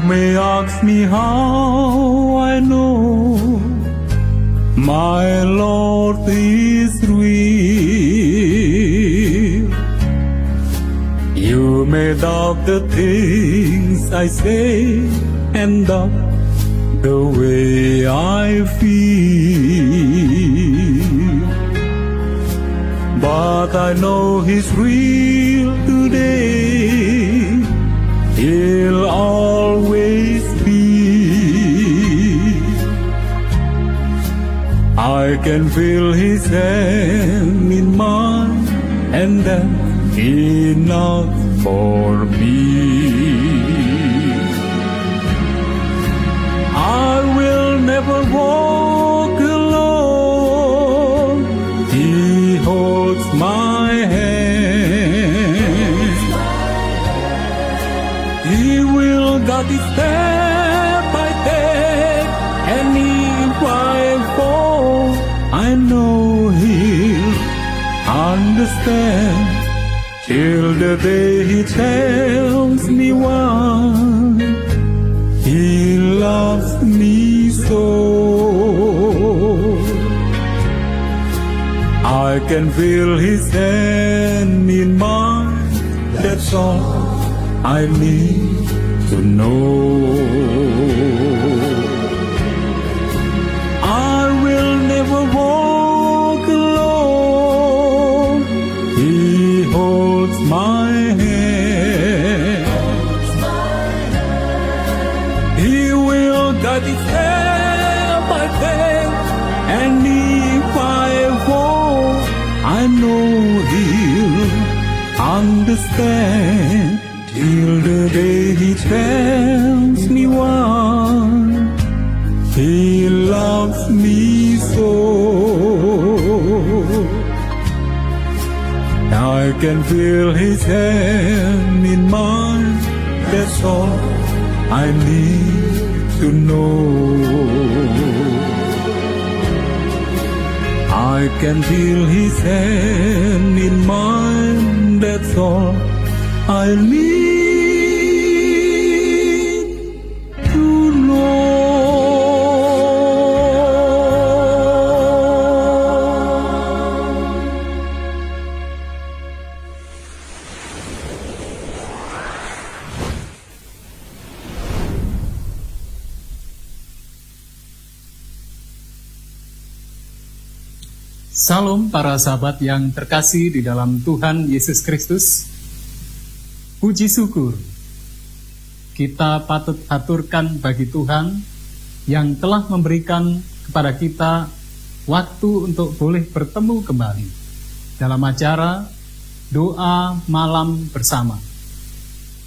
may ask me how I know my Lord is real. You may doubt the things I say and doubt the way I feel, but I know He's real today. He'll always be. I can feel His hand in mine, and that's enough for me. I will never walk alone. He holds my hand. He will guide each step I take, and if I fall, I know He'll understand. Till the day He tells me why He loves me so. I can feel His hand in mine. That's all I need to know. I will never walk alone. He holds my hand. He will guide each step I take, and if I fall, I know He'll understand. Till the day He tells me why He loves me so. I can feel His hand in mine. That's all I need to know. I can feel His hand in mine. That's all I need to know. Salam para sahabat yang terkasih di dalam Tuhan Yesus Kristus. Puji syukur kita patut aturkan bagi Tuhan yang telah memberikan kepada kita waktu untuk boleh bertemu kembali dalam acara doa malam bersama.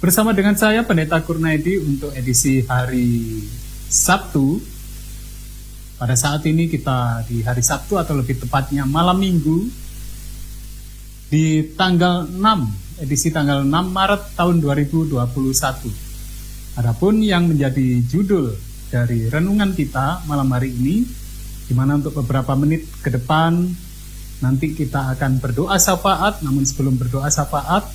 Bersama dengan saya Pendeta Kurnaidi untuk edisi hari Sabtu. Pada saat ini kita di hari Sabtu atau lebih tepatnya malam Minggu di tanggal 6, edisi tanggal 6 Maret tahun 2021. Adapun yang menjadi judul dari renungan kita malam hari ini, di mana untuk beberapa menit ke depan nanti kita akan berdoa syafaat, namun sebelum berdoa syafaat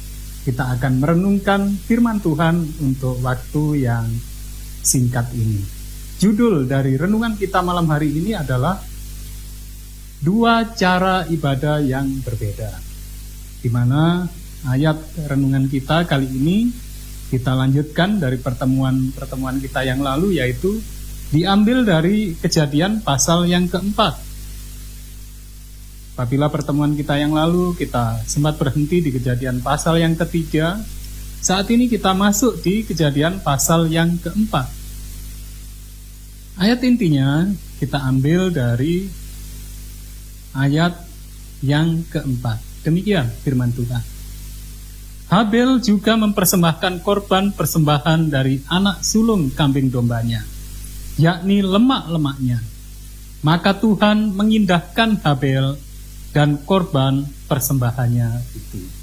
kita akan merenungkan firman Tuhan untuk waktu yang singkat ini. Judul dari renungan kita malam hari ini adalah dua cara ibadah yang berbeda, di mana ayat renungan kita kali ini kita lanjutkan dari pertemuan kita yang lalu, yaitu diambil dari Kejadian pasal yang keempat. Apabila pertemuan kita yang lalu kita sempat berhenti di Kejadian pasal yang ketiga, saat ini kita masuk di Kejadian pasal yang keempat. Ayat intinya kita ambil dari ayat yang keempat. Demikian firman Tuhan. Habel juga mempersembahkan korban persembahan dari anak sulung kambing dombanya, yakni lemak-lemaknya. Maka Tuhan mengindahkan Habel dan korban persembahannya itu.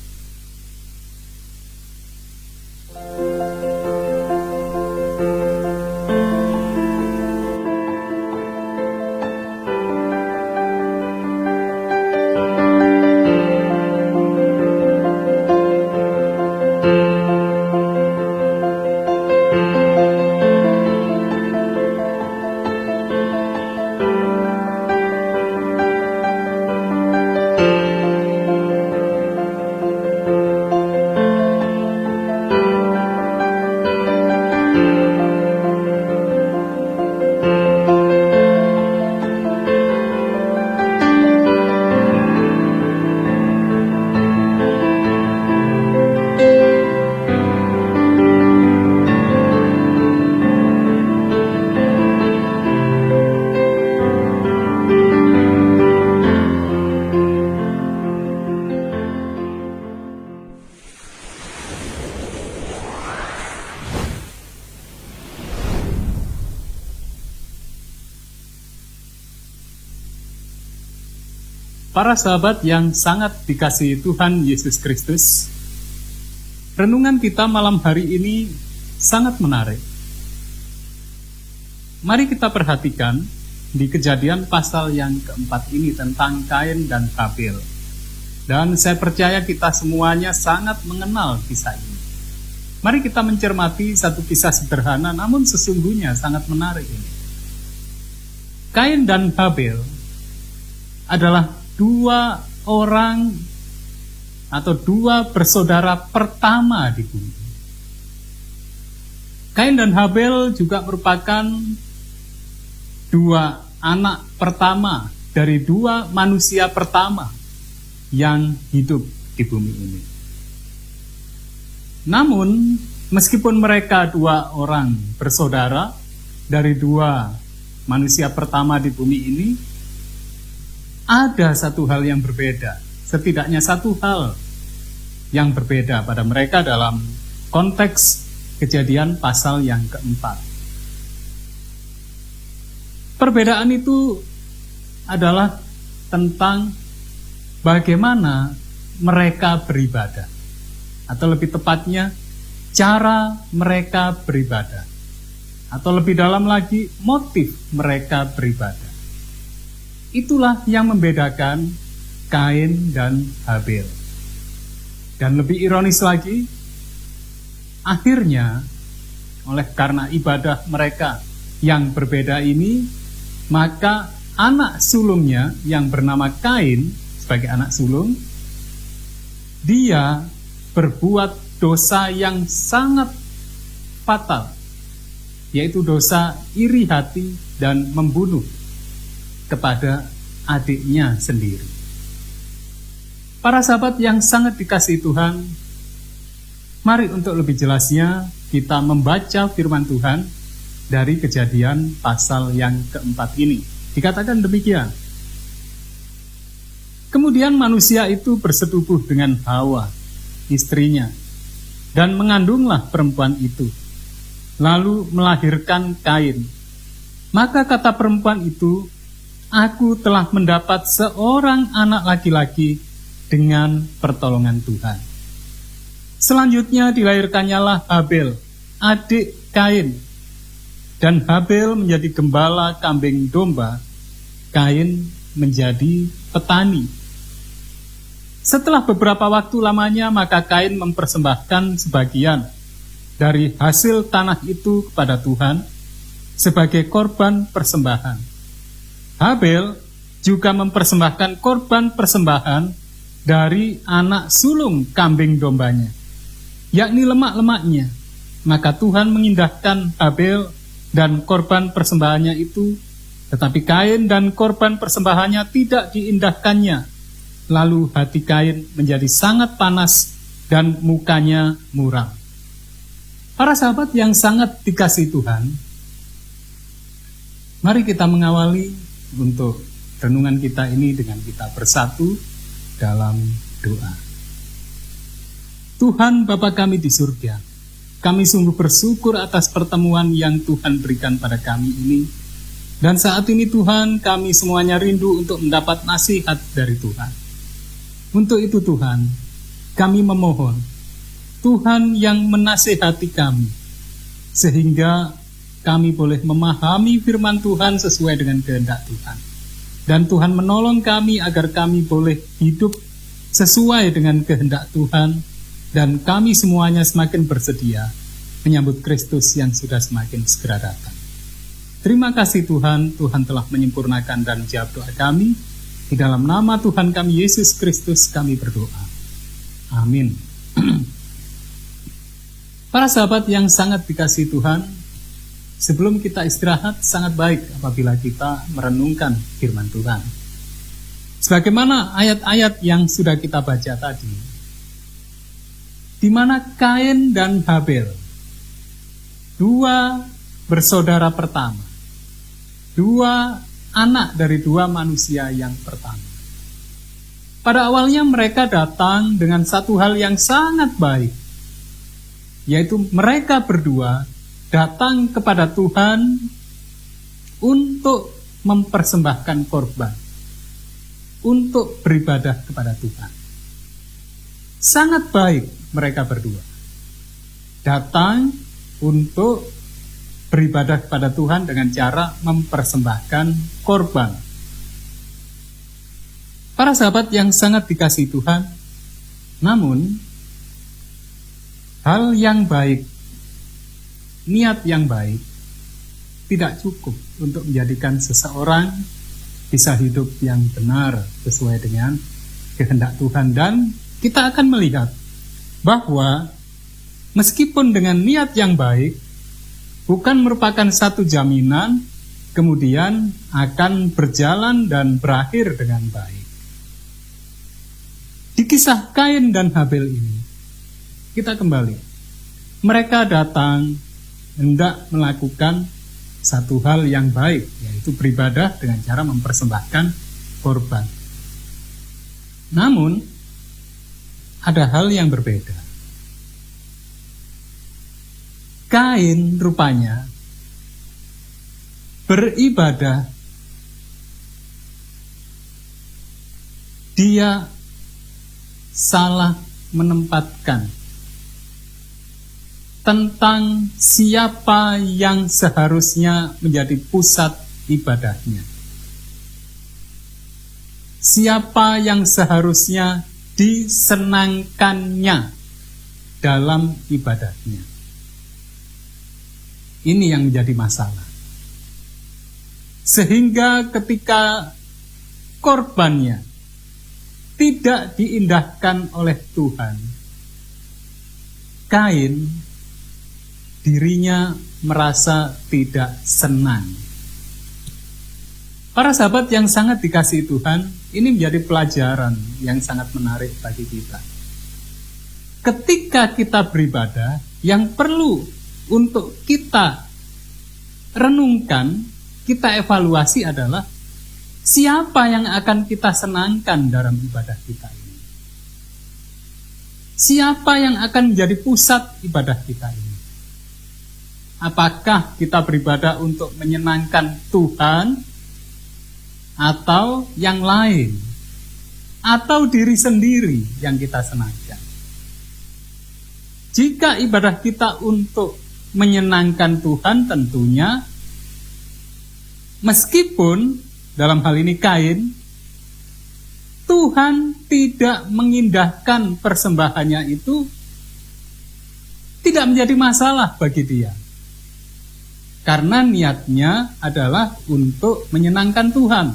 Para sahabat yang sangat dikasihi Tuhan Yesus Kristus, renungan kita malam hari ini sangat menarik. Mari kita perhatikan di Kejadian pasal yang keempat ini tentang Kain dan Habel. Dan saya percaya kita semuanya sangat mengenal kisah ini. Mari kita mencermati satu kisah sederhana namun sesungguhnya sangat menarik ini. Kain dan Habel adalah dua orang atau dua bersaudara pertama di bumi. Kain dan Habel juga merupakan dua anak pertama dari dua manusia pertama yang hidup di bumi ini. Namun, meskipun mereka dua orang bersaudara dari dua manusia pertama di bumi ini, ada satu hal yang berbeda, setidaknya satu hal yang berbeda pada mereka dalam konteks Kejadian pasal yang keempat. Perbedaan itu adalah tentang bagaimana mereka beribadah, atau lebih tepatnya cara mereka beribadah, atau lebih dalam lagi motif mereka beribadah. Itulah yang membedakan Kain dan Habel. Dan lebih ironis lagi, akhirnya karena ibadah mereka yang berbeda ini, maka anak sulungnya yang bernama Kain sebagai anak sulung, dia berbuat dosa yang sangat fatal, yaitu dosa iri hati dan membunuh kepada adiknya sendiri. Para sahabat yang sangat dikasihi Tuhan, mari untuk lebih jelasnya kita membaca firman Tuhan dari Kejadian pasal yang keempat ini. Dikatakan demikian. Kemudian manusia itu bersetubuh dengan Hawa, istrinya, dan mengandunglah perempuan itu, lalu melahirkan Kain. Maka kata perempuan itu, "Aku telah mendapat seorang anak laki-laki dengan pertolongan Tuhan." Selanjutnya dilahirkannyalah Habel, adik Kain. Dan Habel menjadi gembala kambing domba, Kain menjadi petani. Setelah beberapa waktu lamanya, maka Kain mempersembahkan sebagian dari hasil tanah itu kepada Tuhan sebagai korban persembahan. Habel juga mempersembahkan korban persembahan dari anak sulung kambing dombanya, yakni lemak-lemaknya. Maka Tuhan mengindahkan Habel dan korban persembahannya itu, tetapi Kain dan korban persembahannya tidak diindahkannya. Lalu hati Kain menjadi sangat panas dan mukanya muram. Para sahabat yang sangat dikasihi Tuhan, mari kita mengawali untuk renungan kita ini dengan kita bersatu dalam doa. Tuhan Bapa kami di surga, kami sungguh bersyukur atas pertemuan yang Tuhan berikan pada kami ini. Dan saat ini Tuhan, kami semuanya rindu untuk mendapat nasihat dari Tuhan. Untuk itu Tuhan, kami memohon Tuhan yang menasihati kami, sehingga kami boleh memahami firman Tuhan sesuai dengan kehendak Tuhan. Dan Tuhan menolong kami agar kami boleh hidup sesuai dengan kehendak Tuhan. Dan kami semuanya semakin bersedia menyambut Kristus yang sudah semakin segera datang. Terima kasih Tuhan, Tuhan telah menyempurnakan dan jawab doa kami. Di dalam nama Tuhan kami Yesus Kristus kami berdoa. Amin. Para sahabat yang sangat dikasihi Tuhan, sebelum kita istirahat, sangat baik apabila kita merenungkan firman Tuhan. Sebagaimana ayat-ayat yang sudah kita baca tadi, di mana Kain dan Habel, dua bersaudara pertama, dua anak dari dua manusia yang pertama. Pada awalnya mereka datang dengan satu hal yang sangat baik, yaitu mereka berdua datang kepada Tuhan untuk mempersembahkan korban, untuk beribadah kepada Tuhan. Sangat baik mereka berdua. Datang untuk beribadah kepada Tuhan dengan cara mempersembahkan korban. Para sahabat yang sangat dikasihi Tuhan, namun hal yang baik, niat yang baik tidak cukup untuk menjadikan seseorang bisa hidup yang benar sesuai dengan kehendak Tuhan. Dan kita akan melihat bahwa meskipun dengan niat yang baik bukan merupakan satu jaminan kemudian akan berjalan dan berakhir dengan baik. Di kisah Kain dan Habel ini, kita kembali. Mereka datang hendak melakukan satu hal yang baik, yaitu beribadah dengan cara mempersembahkan korban. Namun, ada hal yang berbeda. Kain rupanya beribadah, dia salah menempatkan tentang siapa yang seharusnya menjadi pusat ibadahnya. Siapa yang seharusnya disenangkannya dalam ibadahnya. Ini yang menjadi masalah. Sehingga ketika korbannya tidak diindahkan oleh Tuhan, Kain dirinya merasa tidak senang. Para sahabat yang sangat dikasihi Tuhan, ini menjadi pelajaran yang sangat menarik bagi kita. Ketika kita beribadah, yang perlu untuk kita renungkan, kita evaluasi adalah siapa yang akan kita senangkan dalam ibadah kita ini? Siapa yang akan menjadi pusat ibadah kita ini? Apakah kita beribadah untuk menyenangkan Tuhan atau yang lain? Atau diri sendiri yang kita senangkan? Jika ibadah kita untuk menyenangkan Tuhan, tentunya meskipun dalam hal ini Kain, Tuhan tidak mengindahkan persembahannya itu, tidak menjadi masalah bagi dia. Karena niatnya adalah untuk menyenangkan Tuhan.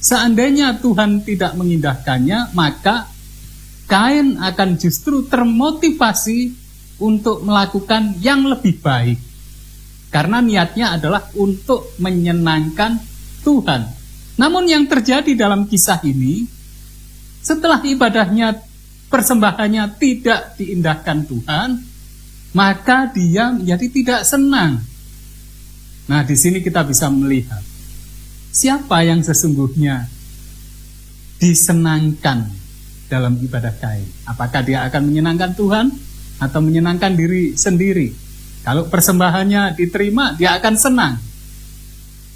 Seandainya Tuhan tidak mengindahkannya, maka Kain akan justru termotivasi untuk melakukan yang lebih baik. Karena niatnya adalah untuk menyenangkan Tuhan. Namun yang terjadi dalam kisah ini, setelah ibadahnya, persembahannya tidak diindahkan Tuhan, maka dia menjadi tidak senang. Nah, di sini kita bisa melihat siapa yang sesungguhnya disenangkan dalam ibadah Kain. Apakah dia akan menyenangkan Tuhan atau menyenangkan diri sendiri? Kalau persembahannya diterima, dia akan senang.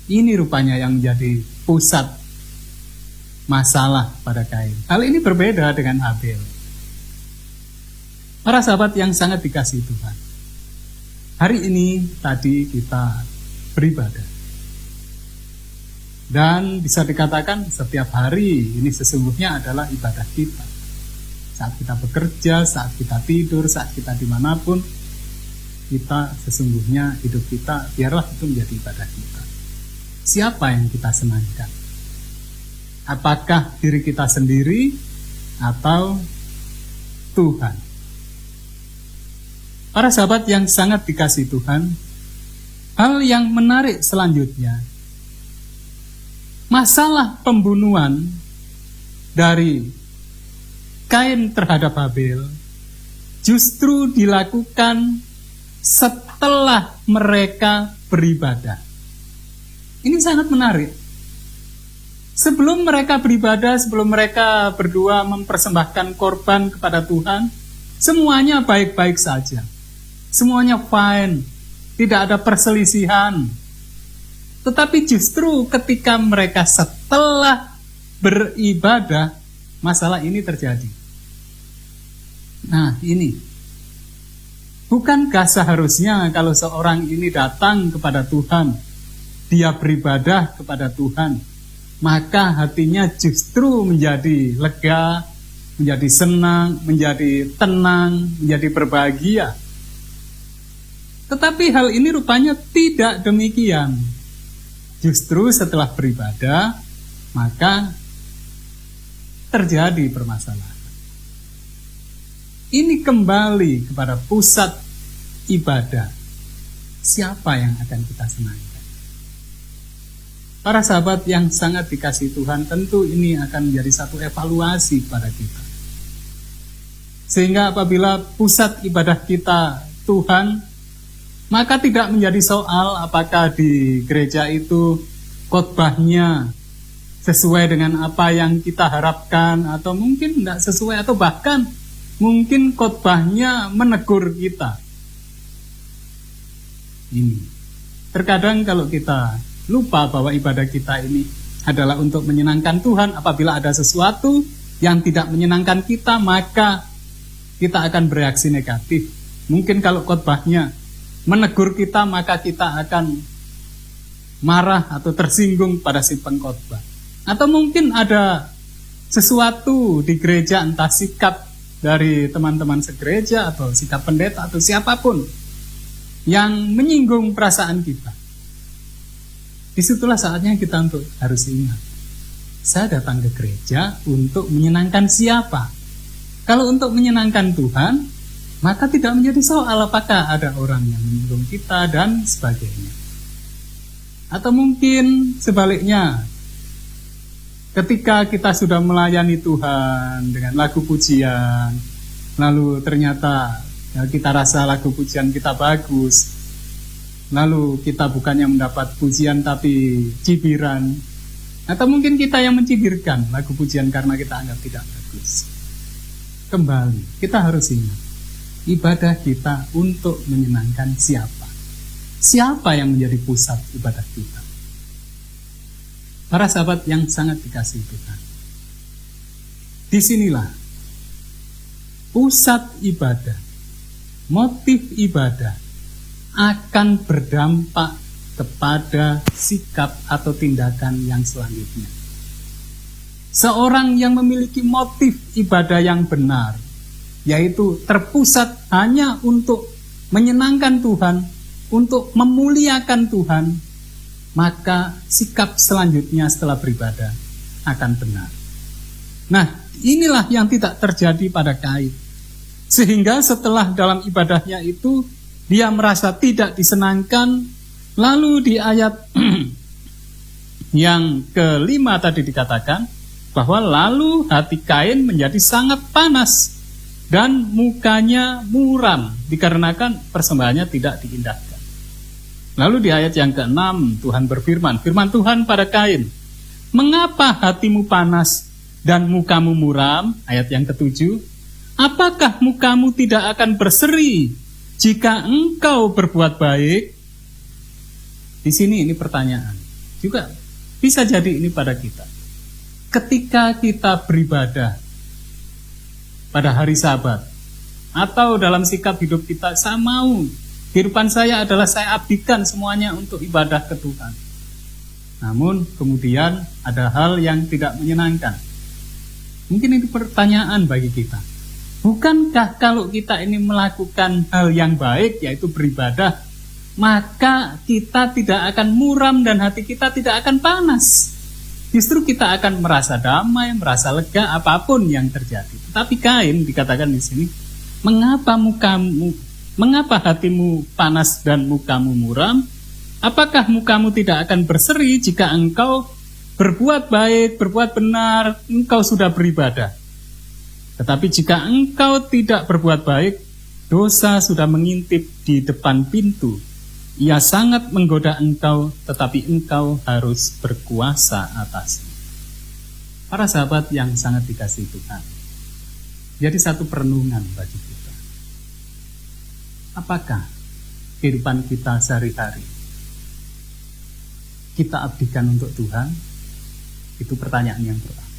Ini rupanya yang menjadi pusat masalah pada Kain. Hal ini berbeda dengan Habel. Para sahabat yang sangat dikasihi Tuhan, hari ini tadi kita beribadah. Dan bisa dikatakan setiap hari ini sesungguhnya adalah ibadah kita. Saat kita bekerja, saat kita tidur, saat kita dimanapun, kita sesungguhnya hidup kita, biarlah itu menjadi ibadah kita. Siapa yang kita senangkan? Apakah diri kita sendiri atau Tuhan? Para sahabat yang sangat dikasihi Tuhan, hal yang menarik selanjutnya, masalah pembunuhan dari Kain terhadap Habel justru dilakukan setelah mereka beribadah. Ini sangat menarik. Sebelum mereka beribadah, sebelum mereka berdua mempersembahkan korban kepada Tuhan, semuanya baik-baik saja. Semuanya fine, tidak ada perselisihan. Tetapi justru ketika mereka setelah beribadah, masalah ini terjadi. Nah, ini. Bukankah seharusnya kalau seorang ini datang kepada Tuhan, dia beribadah kepada Tuhan, maka hatinya justru menjadi lega, menjadi senang, menjadi tenang, menjadi berbahagia. Tetapi hal ini rupanya tidak demikian. Justru setelah beribadah, maka terjadi permasalahan. Ini kembali kepada pusat ibadah. Siapa yang akan kita senangkan? Para sahabat yang sangat dikasihi Tuhan, tentu ini akan menjadi satu evaluasi pada kita. Sehingga apabila pusat ibadah kita Tuhan, maka tidak menjadi soal apakah di gereja itu khotbahnya sesuai dengan apa yang kita harapkan, atau mungkin tidak sesuai, atau bahkan mungkin khotbahnya menegur kita. Ini terkadang kalau kita lupa bahwa ibadah kita ini adalah untuk menyenangkan Tuhan, apabila ada sesuatu yang tidak menyenangkan kita, maka kita akan bereaksi negatif. Mungkin kalau khotbahnya menegur kita, maka kita akan marah atau tersinggung pada si pengkhotbah. Atau mungkin ada sesuatu di gereja, entah sikap dari teman-teman segereja atau sikap pendeta atau siapapun yang menyinggung perasaan kita. Disitulah saatnya kita untuk harus ingat, saya datang ke gereja untuk menyenangkan siapa? Kalau untuk menyenangkan Tuhan, maka tidak menjadi soal apakah ada orang yang menyinggung kita dan sebagainya. Atau mungkin sebaliknya, ketika kita sudah melayani Tuhan dengan lagu pujian, lalu ternyata kita rasa lagu pujian kita bagus, lalu kita bukannya mendapat pujian tapi cibiran, atau mungkin kita yang mencibirkan lagu pujian karena kita anggap tidak bagus. Kembali, kita harus ingat, ibadah kita untuk menyenangkan siapa? Siapa yang menjadi pusat ibadah kita? Para sahabat yang sangat dikasihi Tuhan, disinilah pusat ibadah, motif ibadah akan berdampak kepada sikap atau tindakan yang selanjutnya. Seorang yang memiliki motif ibadah yang benar, yaitu terpusat hanya untuk menyenangkan Tuhan, untuk memuliakan Tuhan, maka sikap selanjutnya setelah beribadah akan benar. Nah, inilah yang tidak terjadi pada Kain. Sehingga setelah dalam ibadahnya itu, dia merasa tidak disenangkan. Lalu di ayat yang kelima tadi dikatakan, bahwa lalu hati Kain menjadi sangat panas, dan mukanya muram, dikarenakan persembahannya tidak diindahkan. Lalu di ayat yang ke-6 Tuhan berfirman, firman Tuhan pada Kain, mengapa hatimu panas dan mukamu muram? Ayat yang ke-7, apakah mukamu tidak akan berseri jika engkau berbuat baik? Di sini ini pertanyaan. Juga bisa jadi ini pada kita. Ketika kita beribadah pada hari Sabat, atau dalam sikap hidup kita, saya mau kehidupan saya adalah saya abdikan semuanya untuk ibadah ke Tuhan. Namun kemudian ada hal yang tidak menyenangkan. Mungkin itu pertanyaan bagi kita. Bukankah kalau kita ini melakukan hal yang baik, yaitu beribadah, maka kita tidak akan muram dan hati kita tidak akan panas. Justru kita akan merasa damai, merasa lega apapun yang terjadi. Tetapi Kain dikatakan di sini, mengapa hatimu panas dan mukamu muram? Apakah mukamu tidak akan berseri jika engkau berbuat baik, berbuat benar, engkau sudah beribadah? Tetapi jika engkau tidak berbuat baik, dosa sudah mengintip di depan pintu. Ia sangat menggoda engkau, tetapi engkau harus berkuasa atasnya. Para sahabat yang sangat dikasihi Tuhan, jadi satu perenungan bagi kita. Apakah kehidupan kita sehari-hari kita abdikan untuk Tuhan? Itu pertanyaan yang pertama.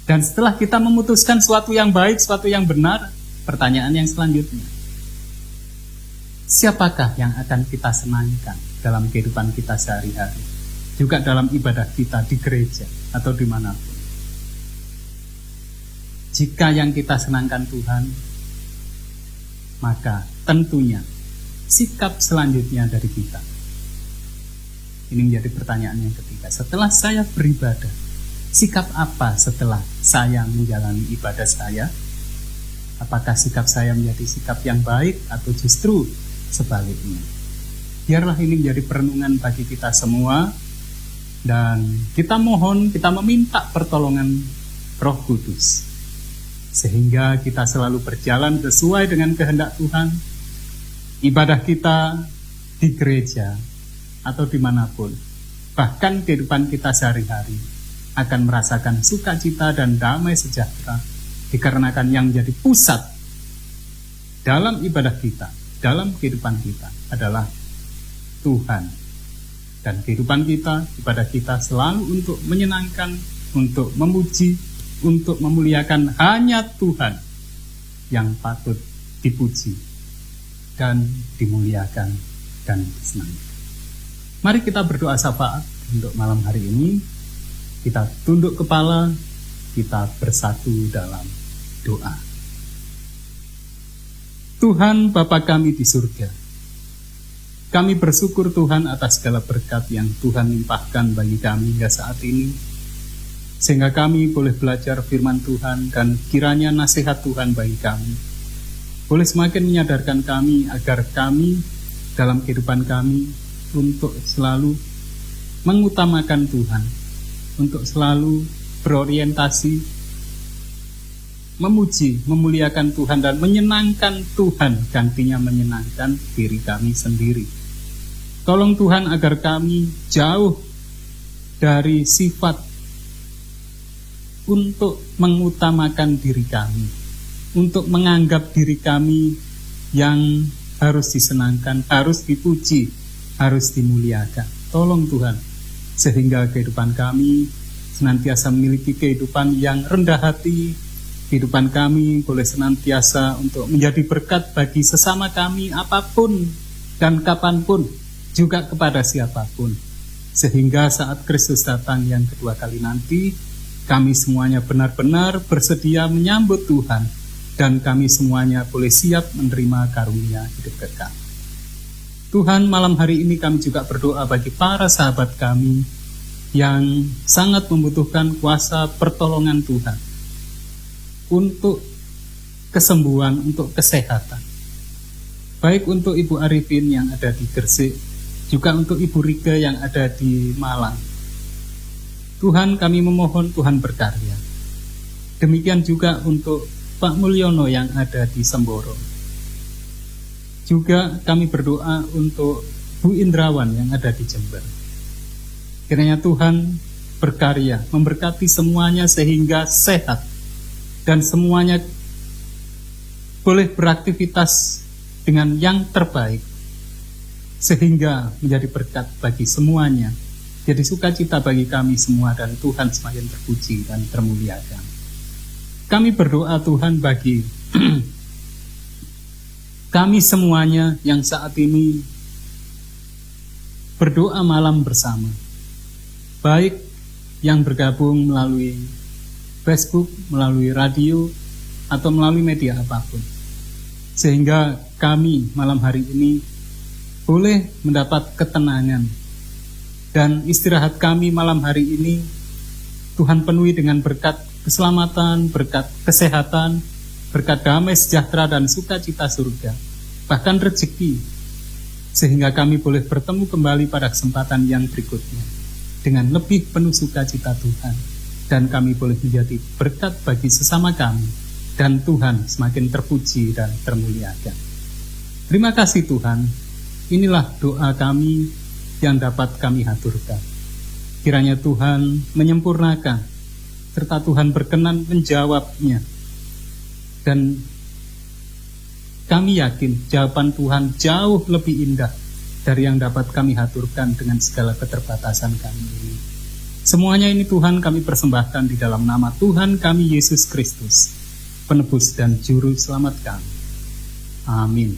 Dan setelah kita memutuskan suatu yang baik, suatu yang benar, pertanyaan yang selanjutnya, siapakah yang akan kita senangkan dalam kehidupan kita sehari-hari, juga dalam ibadah kita di gereja atau dimanapun? Jika yang kita senangkan Tuhan, maka tentunya sikap selanjutnya dari kita. Ini menjadi pertanyaan yang ketiga. Setelah saya beribadah, sikap apa setelah saya menjalani ibadah saya? Apakah sikap saya menjadi sikap yang baik atau justru sebaliknya? Biarlah ini menjadi perenungan bagi kita semua, dan kita mohon, kita meminta pertolongan Roh Kudus, sehingga kita selalu berjalan sesuai dengan kehendak Tuhan. Ibadah kita di gereja atau dimanapun, bahkan kehidupan kita sehari-hari, akan merasakan sukacita dan damai sejahtera, dikarenakan yang menjadi pusat dalam ibadah kita, dalam kehidupan kita adalah Tuhan. Dan kehidupan kita, ibadah kita selalu untuk menyenangkan, untuk memuji, untuk memuliakan hanya Tuhan yang patut dipuji dan dimuliakan dan disenangi. Mari kita berdoa syafaat untuk malam hari ini. Kita tunduk kepala, kita bersatu dalam doa. Tuhan Bapa kami di surga, kami bersyukur Tuhan atas segala berkat yang Tuhan limpahkan bagi kami hingga saat ini, sehingga kami boleh belajar firman Tuhan, dan kiranya nasihat Tuhan bagi kami boleh semakin menyadarkan kami agar kami dalam kehidupan kami untuk selalu mengutamakan Tuhan, untuk selalu berorientasi memuji, memuliakan Tuhan dan menyenangkan Tuhan, gantinya menyenangkan diri kami sendiri. Tolong Tuhan agar kami jauh dari sifat untuk mengutamakan diri kami, untuk menganggap diri kami yang harus disenangkan, harus dipuji, harus dimuliakan. Tolong Tuhan, sehingga kehidupan kami senantiasa memiliki kehidupan yang rendah hati. Kehidupan kami boleh senantiasa untuk menjadi berkat bagi sesama kami, apapun dan kapanpun, juga kepada siapapun. Sehingga saat Kristus datang yang kedua kali nanti, kami semuanya benar-benar bersedia menyambut Tuhan, dan kami semuanya boleh siap menerima karunia hidup kekal. Tuhan, malam hari ini kami juga berdoa bagi para sahabat kami yang sangat membutuhkan kuasa pertolongan Tuhan untuk kesembuhan, untuk kesehatan. Baik untuk Ibu Arifin yang ada di Gresik, juga untuk Ibu Rike yang ada di Malang. Tuhan, kami memohon Tuhan berkarya. Demikian juga untuk Pak Mulyono yang ada di Semboro. Juga kami berdoa untuk Bu Indrawan yang ada di Jember. Kiranya Tuhan berkarya, memberkati semuanya sehingga sehat, dan semuanya boleh beraktivitas dengan yang terbaik, sehingga menjadi berkat bagi semuanya, jadi sukacita bagi kami semua, dan Tuhan semakin terpuji dan termuliakan. Kami berdoa Tuhan bagi kami semuanya yang saat ini berdoa malam bersama, baik yang bergabung melalui Facebook, melalui radio, atau melalui media apapun, sehingga kami malam hari ini boleh mendapat ketenangan, dan istirahat kami malam hari ini Tuhan penuhi dengan berkat keselamatan, berkat kesehatan, berkat damai sejahtera dan sukacita surga, bahkan rezeki, sehingga kami boleh bertemu kembali pada kesempatan yang berikutnya dengan lebih penuh sukacita Tuhan, dan kami boleh menjadi berkat bagi sesama kami, dan Tuhan semakin terpuji dan termuliakan. Terima kasih Tuhan. Inilah doa kami yang dapat kami haturkan. Kiranya Tuhan menyempurnakan, serta Tuhan berkenan menjawabnya. Dan kami yakin jawaban Tuhan jauh lebih indah dari yang dapat kami haturkan dengan segala keterbatasan kami ini. Semuanya ini Tuhan kami persembahkan di dalam nama Tuhan kami Yesus Kristus, penebus dan juru selamat kami. Amin.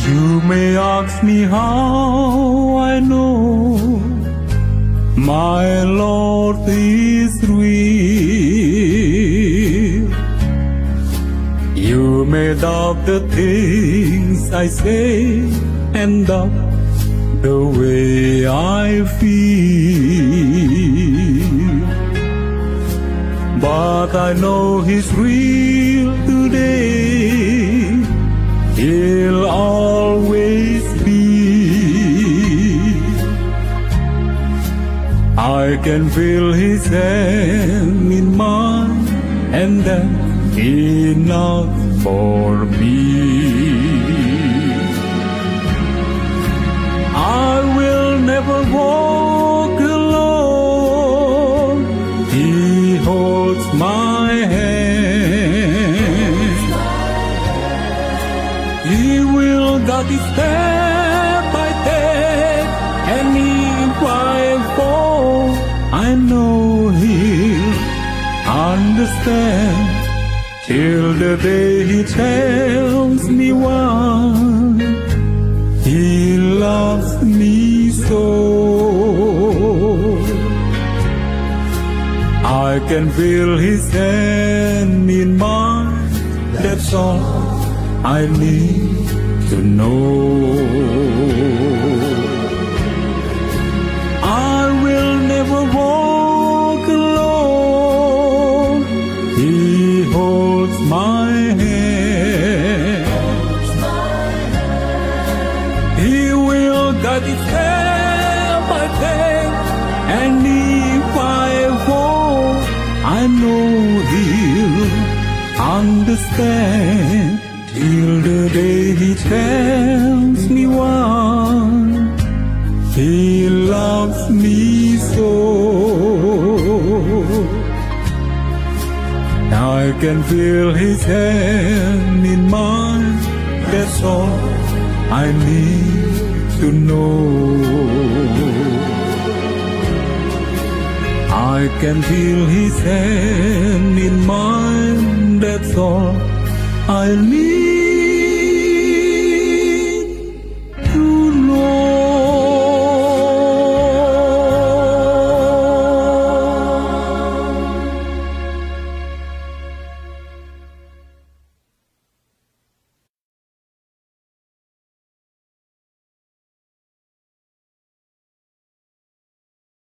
You may ask me how I know my Lord is real. You may doubt the things I say and doubt the way I feel. But I know He's real today. He'll always be. I can feel His hand in mine, and that's enough for me. I will never walk alone. He holds my hand. He will guide me step by step, and if I fall, I know He'll understand. Till the day He tells me why He loves me so. I can feel His hand in mine. That's all I need to know. I will never walk alone. He holds my hand. He will guide me step by step, and if I fall, I know He'll understand. Till the day He tells me why He loves me so. I can feel His hand in mine. That's all I need to know. I can feel His hand in mine. That's all I need